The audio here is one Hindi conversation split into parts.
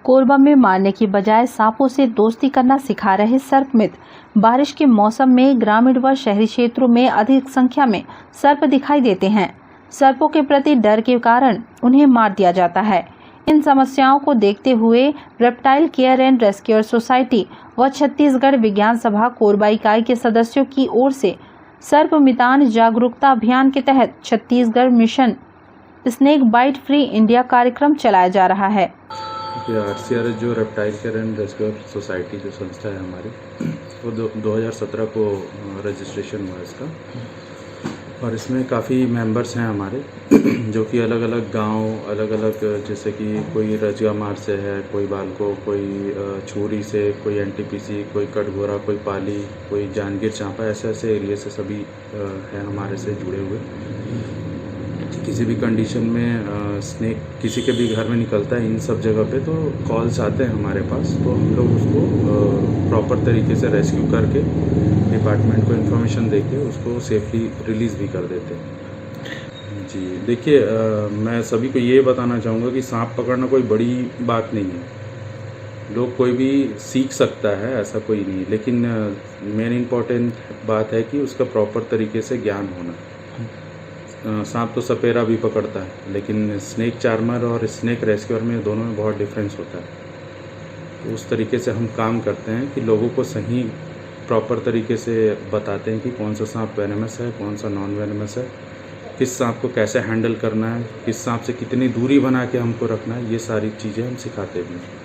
कोरबा में मारने की बजाय सांपों से दोस्ती करना सिखा रहे सर्प मित्र। बारिश के मौसम में ग्रामीण व शहरी क्षेत्रों में अधिक संख्या में सर्प दिखाई देते हैं। सर्पों के प्रति डर के कारण उन्हें मार दिया जाता है। इन समस्याओं को देखते हुए reptile care and rescue society व छत्तीसगढ़ विज्ञान सभा कोरबा इकाई के सदस्यों की ओर से सर्प मितान जागरूकता अभियान के तहत Chhattisgarh mission snake bite free India कार्यक्रम चलाया जा रहा है। आरसीआरएस जो reptile care and rescue society जो संस्था है हमारी, वो 2017 को रजिस्ट्रेशन हुआ इसका, और इसमें काफ़ी मेंबर्स हैं हमारे जो कि अलग अलग गांव, अलग अलग, जैसे कि कोई रजगामार से है, कोई बालको, कोई छुरी से, कोई एनटीपीसी, कोई कटघोरा, कोई पाली, कोई जांजगीर चांपा, ऐसे ऐसे एरिया से सभी हैं हमारे से जुड़े हुए। किसी भी कंडीशन में स्नेक किसी के भी घर में निकलता है इन सब जगह पे, तो कॉल्स आते हैं हमारे पास, तो हम लोग उसको प्रॉपर तरीके से रेस्क्यू करके डिपार्टमेंट को इन्फॉर्मेशन देके उसको सेफली रिलीज़ भी कर देते हैं। जी देखिए, मैं सभी को ये बताना चाहूँगा कि सांप पकड़ना कोई बड़ी बात नहीं है। लोग कोई भी सीख सकता है, ऐसा कोई नहीं, लेकिन मेन इम्पॉर्टेंट बात है कि उसका प्रॉपर तरीके से ज्ञान होना। सांप तो सपेरा भी पकड़ता है, लेकिन स्नेक चार्मर और स्नेक रेस्क्यूअर में दोनों में बहुत डिफरेंस होता है। तो उस तरीके से हम काम करते हैं कि लोगों को सही प्रॉपर तरीके से बताते हैं कि कौन सा सांप वेनेमस है, कौन सा नॉन वेनेमस है, किस सांप को कैसे हैंडल करना है, किस सांप से कितनी दूरी बना के हमको रखना है, ये सारी चीज़ें हम सिखाते भी हैं।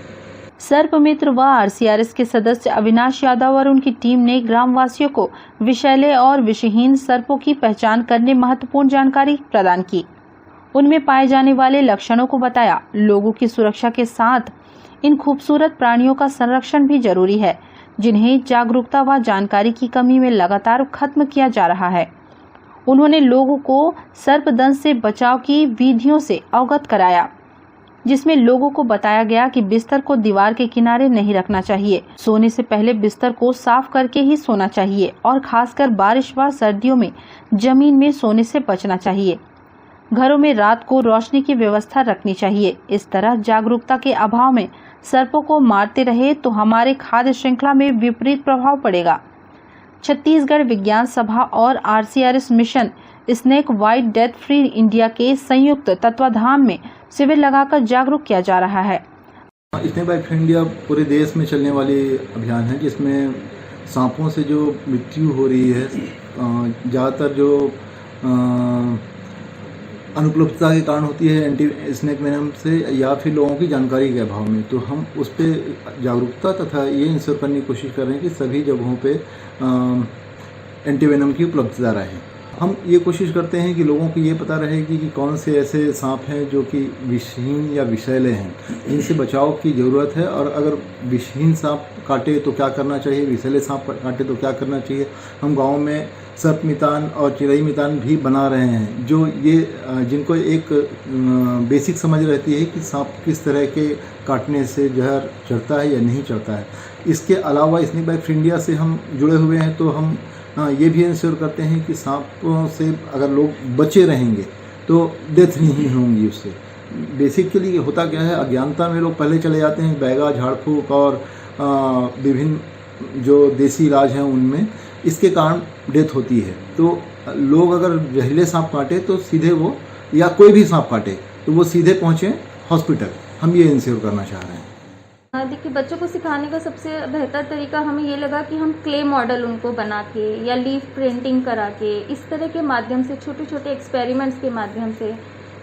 सर्प मित्र व आरसीआरएस के सदस्य अविनाश यादव और उनकी टीम ने ग्रामवासियों को विषैले और विषहीन सर्पों की पहचान करने महत्वपूर्ण जानकारी प्रदान की। उनमें पाए जाने वाले लक्षणों को बताया। लोगों की सुरक्षा के साथ इन खूबसूरत प्राणियों का संरक्षण भी जरूरी है, जिन्हें जागरूकता व जानकारी की कमी में लगातार खत्म किया जा रहा है। उन्होंने लोगों को सर्पदंश से बचाव की विधियों से अवगत कराया, जिसमें लोगों को बताया गया कि बिस्तर को दीवार के किनारे नहीं रखना चाहिए, सोने से पहले बिस्तर को साफ करके ही सोना चाहिए और खासकर बारिश व सर्दियों में जमीन में सोने से बचना चाहिए। घरों में रात को रोशनी की व्यवस्था रखनी चाहिए। इस तरह जागरूकता के अभाव में सर्पों को मारते रहे तो हमारे खाद्य श्रृंखला में विपरीत प्रभाव पड़ेगा। छत्तीसगढ़ विज्ञान सभा और RCRS mission snake bite death free India के संयुक्त तत्वाधान में शिविर लगाकर जागरूक किया जा रहा है। स्नेक बाइट फ्री इंडिया पूरे देश में चलने वाली अभियान है, जिसमें सांपों से जो मृत्यु हो रही है, ज़्यादातर जो अनुपलब्धता के कारण होती है एंटी स्नेक वेनम से, या फिर लोगों की जानकारी के अभाव में, तो हम उस पर जागरूकता तथा ये इंश्योर करने की कोशिश कर रहे हैं कि सभी जगहों पे एंटी वेनम की उपलब्धता रहे। हम ये कोशिश करते हैं कि लोगों को ये पता रहेगी कि कौन से ऐसे सांप हैं जो कि विषहीन या विषैले हैं, इनसे बचाव की ज़रूरत है। और अगर विषहीन सांप काटे तो क्या करना चाहिए, विषैले सांप काटे तो क्या करना चाहिए। हम गांव में सर्प मितान और चिड़ई मितान भी बना रहे हैं, जो ये जिनको एक बेसिक समझ रहती है कि सांप किस तरह के काटने से जहर चढ़ता है या नहीं चढ़ता है। इसके अलावा स्नेक बाइट फ्री इंडिया से हम जुड़े हुए हैं, तो हम ये भी इंश्योर करते हैं कि सांपों से अगर लोग बचे रहेंगे तो डेथ नहीं होंगी उससे। बेसिकली होता क्या है, अज्ञानता में लोग पहले चले जाते हैं, बैगा, झाड़ फूक और विभिन्न जो देसी इलाज हैं उनमें, इसके कारण डेथ होती है। तो लोग अगर जहरीले सांप काटे तो सीधे वो, या कोई भी सांप काटे तो वो सीधे पहुँचे हॉस्पिटल। हम ये इंश्योर करना चाह रहे हैं। देखिए, बच्चों को सिखाने का सबसे बेहतर तरीका हमें ये लगा कि हम क्ले मॉडल उनको बना के या लीफ प्रिंटिंग करा के, इस तरह के माध्यम से, छोटे छोटे एक्सपेरिमेंट्स के माध्यम से,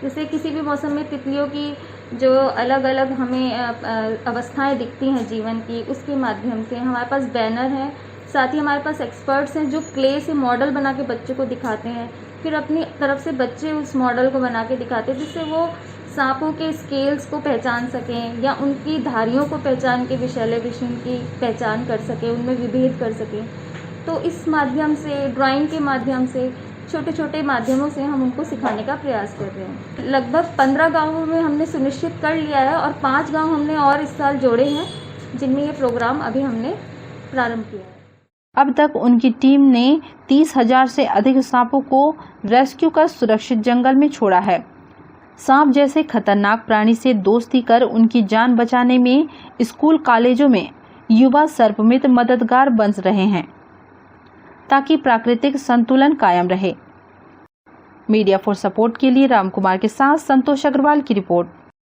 जैसे किसी भी मौसम में तितलियों की जो अलग अलग हमें अवस्थाएं दिखती हैं जीवन की, उसके माध्यम से हमारे पास बैनर है। साथ ही हमारे पास एक्सपर्ट्स हैं जो क्ले से मॉडल बना के बच्चों को दिखाते हैं, फिर अपनी तरफ से बच्चे उस मॉडल को बना के दिखाते हैं, जिससे वो सांपों के स्केल्स को पहचान सकें या उनकी धारियों को पहचान के विषैले विषहीन की पहचान कर सकें, उनमें विभेद कर सकें। तो इस माध्यम से, ड्राइंग के माध्यम से, छोटे छोटे माध्यमों से हम उनको सिखाने का प्रयास कर रहे हैं। लगभग 15 गाँवों में हमने सुनिश्चित कर लिया है और 5 गाँव हमने और इस साल जोड़े हैं, जिनमें ये प्रोग्राम अभी हमने प्रारंभ किया है। अब तक उनकी टीम ने 30,000 से अधिक सांपों को रेस्क्यू कर सुरक्षित जंगल में छोड़ा है। सांप जैसे खतरनाक प्राणी से दोस्ती कर उनकी जान बचाने में स्कूल कॉलेजों में युवा सर्पमित्र मददगार बन रहे हैं ताकि प्राकृतिक संतुलन कायम रहे। मीडिया फॉर सपोर्ट के लिए रामकुमार के साथ संतोष अग्रवाल की रिपोर्ट।